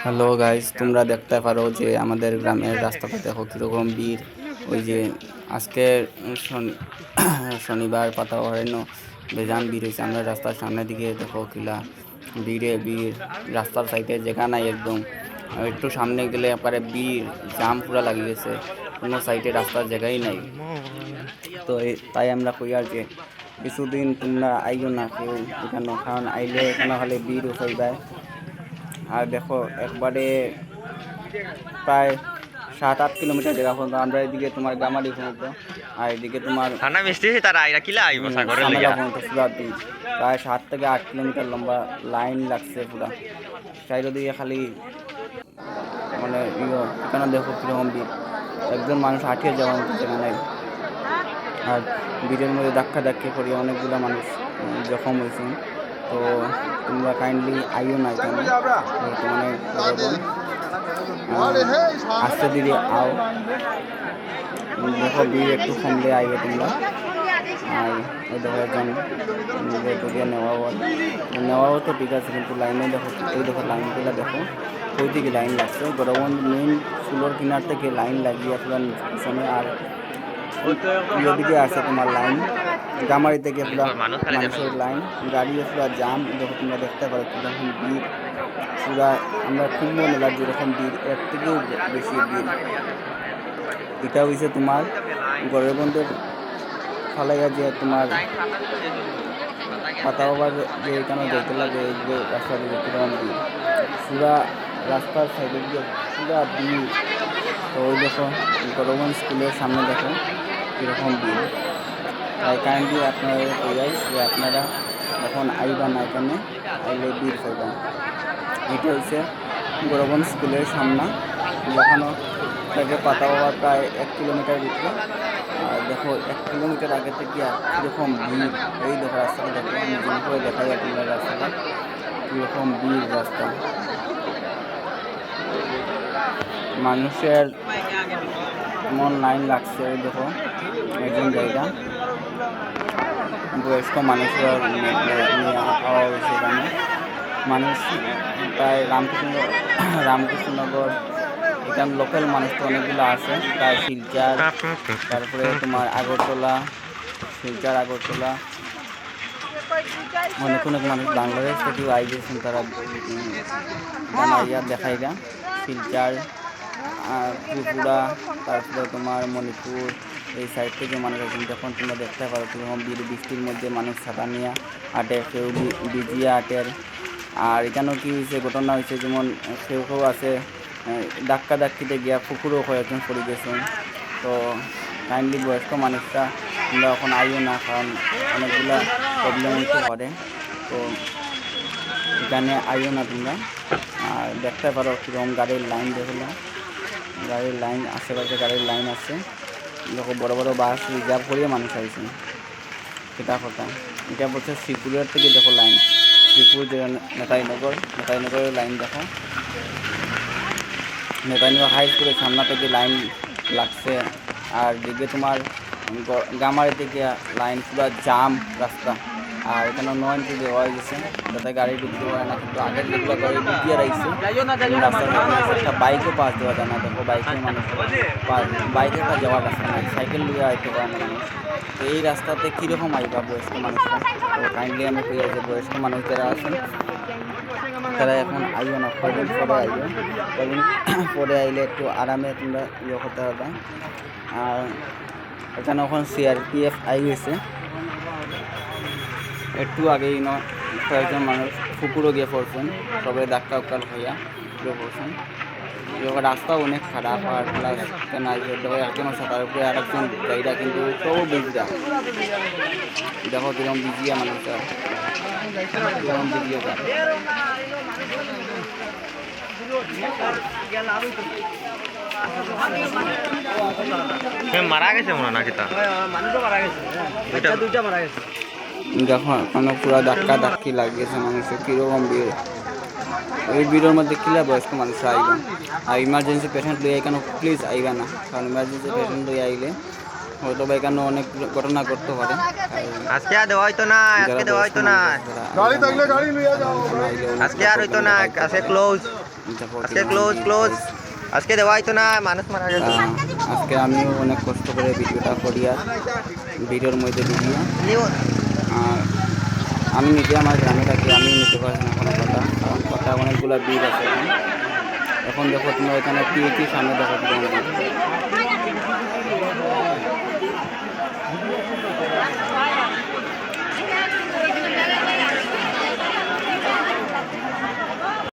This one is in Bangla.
হ্যালো গাইস, তোমরা দেখতে পারো যে আমাদের গ্রামের রাস্তাটা দেখো কীরকম ভিড়। ওই যে আজকে শনিবার পাতা অরণ্য বেজান ভিড় হয়েছে। আমরা রাস্তার সামনের দিকে দেখো কিলা ভিড় রাস্তার সাইডে জায়গা নাই একদম। আর একটু সামনে গেলে একবারে ভিড়, জাম পুরা লাগিয়ে গেছে, কোনো সাইডে রাস্তার জায়গাই নাই। তো তাই আমরা কই আর যে কিছুদিন তোমরা আইও না কেউ এখানে, কারণ আইলে এখানে খালি ভিড় উঠাইবায়। আর দেখো একবারে প্রায় 7-8 কিলোমিটার জায়গা পর্যন্ত আমরা এদিকে তোমার গামারি পর্যন্ত, আর এদিকে তোমার ঠান্ডা মিষ্টি তারা আইরা কিলা আইব সাগরের সামেলা লিগা পর্যন্ত পুরা বিচ। প্রায় 7 থেকে 8 কিলোমিটার লম্বা লাইন লাগছে পুরা চারিদিকে খালি, মানে এখানে দেখো কিরকম ভিড়, একজন মানুষ হাঁটিয়ে যাওয়ার মতো জায়গা নাই। আর ভিড়ের মধ্যে ধাক্কি করে অনেকগুলো মানুষ জখম হয়েছে। তো তোমরা কাইন্ডলি আইও না এখানে, মানে আস্তে ধীরে আও, দেখো ভিড় একটু কমলে আইবে তোমরা। আর ওই দেখো একজন দিয়ে নেওয়াও তো ঠিক আছে, কিন্তু লাইনে দেখো, ওই দেখো লাইনগুলো দেখো ওই দিকে লাইন লাগছে। গরবন্ধ মেইন ফুলোর কিনার থেকে লাইন লাগিয়ে পুরো পিছনে, আর ওইদিকে আছে তোমার লাইন গামারি থেকে পুরো মানুষের লাইন, গাড়ি পুরো জাম। দেখো তোমরা দেখতে পারো কীরকম ভিড় পুরা, আমরা কুম্ভ মেলার যেরকম ভিড় এর থেকেও বেশি ভিড়। এটা হয়েছে তোমার গরবন্ধের ফালাইয়া যে তোমার পাতা বাবার যে এখানে দেখতে লাগে, এই যে রাস্তা দিকে কীরকম ভিড়, পুরা রাস্তার সাইডে দিয়ে পুরা ভিড়। তো ওই দেখো গরবন্ধ স্কুলের সামনে দেখো কীরকম ভিড়। তাই কাইন্ডলি আপনারা বোঝাই যে আপনারা এখন আইবা না এখানে, আইলে ভিড় পাইবা। এটা হচ্ছে গরবন্ধ স্কুলের সামনা, দেখানো থেকে পাতা বাবা প্রায় 1 কিলোমিটার ভিতরে। আর দেখো 1 কিলোমিটার আগে থেকে কীরকম ভিড়, এই দেখো রাস্তাটা দেখো, আমি জুম করে দেখা যায় তোমার রাস্তাটা কীরকম ভিড়। রাস্তা মানুষের এমন লাইন লাগছে, ওই দেখো একজন জায়গা বয়স্ক মানুষরা নিয়ে আওয়া হয়েছে এখানে। মানুষ প্রায় রামকৃষ্ণনগর এখানে লোকাল মানুষ তো অনেকগুলো আছে, প্রায় শিলচর, তারপরে তোমার আগরতলা, শিলচর আগরতলা, অনেক মানুষ বাংলাদেশ থেকেও আই গেছেন, তারা দেখাইগা শিলচর, ত্রিপুরা, তারপরে তোমার মণিপুর, এই সাইড থেকে মানুষ আছেন। যখন তোমরা দেখতে পারো কীরকম বৃষ্টির মধ্যে মানুষ ছাতা নিয়ে আটে, কেউ ভিজিয়ে আটের। আর এখানেও কী হয়েছে, ঘটনা হয়েছে, যেমন কেউ আছে ধাক্কিতে গিয়া পুকুরও কয়েকজন পড়ে গেছেন। তো কাইন্ডলি বয়স্ক মানুষরা তোমরা এখন আইও না, কারণ অনেকগুলো প্রবলেম হতে পারে। তো এখানে আইও না তোমরা। আর দেখতে পারো কীরকম গাড়ির লাইন, দেখলো গাড়ির লাইন, আশেপাশে গাড়ির লাইন আছে। দেখো বড় বড় বাস রিজার্ভ করিয়ে মানুষ আইছে, সেটা কথা। এটা বলছে শ্রীপুরের থেকে দেখো লাইন, শ্রীপুর যে নেতাইনগরের লাইন দেখো, নেতাইনগর হাই স্কুলের সামনা থেকে লাইন লাগছে। আর দিকে তোমার গামারি থেকে লাইন পুরো জাম রাস্তা। আর এখানে 9 ইঞ্চি দেওয়া হয়েছে যাতে গাড়ি ঢুকতে পারে না, কিন্তু আগের যেগুলো গাড়ি ঢুকিয়ে রাখছে রাস্তার একটা বাইকও পাস দেওয়া যায় না। দেখো বাইকের মানুষ বাইকে একটা যাওয়ার রাস্তা নাই, সাইকেল নিয়ে আইতে পারে না মানুষ। তো এই রাস্তাতে কীরকম আইবা বয়স্ক মানুষরা? তো কাইন্ডলি আমি কই যে বয়স্ক মানুষ যারা আছেন তারা এখন আইও না, কদিন পরে আইও, কদিন পরে আইলে একটু আরামে তোমরা করতে পারবা। আর এখানে এখন CRPF আই গেছে, একটু আগেই কয়েকজন মানুষ পুকুরও গিয়ে পড়ছেন, সবাই ধাক্কা হইয়া গিয়ে পড়ছেন। রাস্তা অনেক খারাপ, আর প্লাস একজন আছে তার উপরে আর একজন জায়গা, কিন্তু সব বিজিয়া। দেখো কিরকম বিজিয়া মানুষটা, কিরকম বিজিয়া মারা গেছে মনে নাকি তা দুইটা মারা গেছে। দেখো এখনো পুরো ধাক্কি লাগিয়েছে মানুষের, কীরকম ভিড়। এই ভিড়ের মধ্যে কিলা বয়স্ক মানুষ আইবা, আর ইমার্জেন্সি পেশেন্ট লইয়া এখানে প্লিজ আইবা না, কারণ ইমার্জেন্সি পেশেন্ট লইয়া আইলে হয়তো বা এখানে অনেক ঘটনা করতে পারে। আজকে আর দেওয়া হইতো না, আজকে দেওয়া হইতো না, আজকে আর হইতো না, আজকে ক্লোজ। দেখো আজকে কিরকম ক্লোজ ভিড় ক্লোজ হয়েছে। আজকে দেওয়া হয়তো না মানুষ মারা গেছে আজকে আমিও অনেক কষ্ট করে ভিডিওটা করি আর ভিডিওর মধ্যে ঢুকিয়ে আর আমি নিজে আমার গ্রামে থাকি, আমি নিতে পারছি না কোনো কথা, কারণ কথা অনেকগুলো ভিড় আছে এখন। এখন দেখো তোমরা এখানে পিএইচির সামনে দেখো কিরকম ভিড়।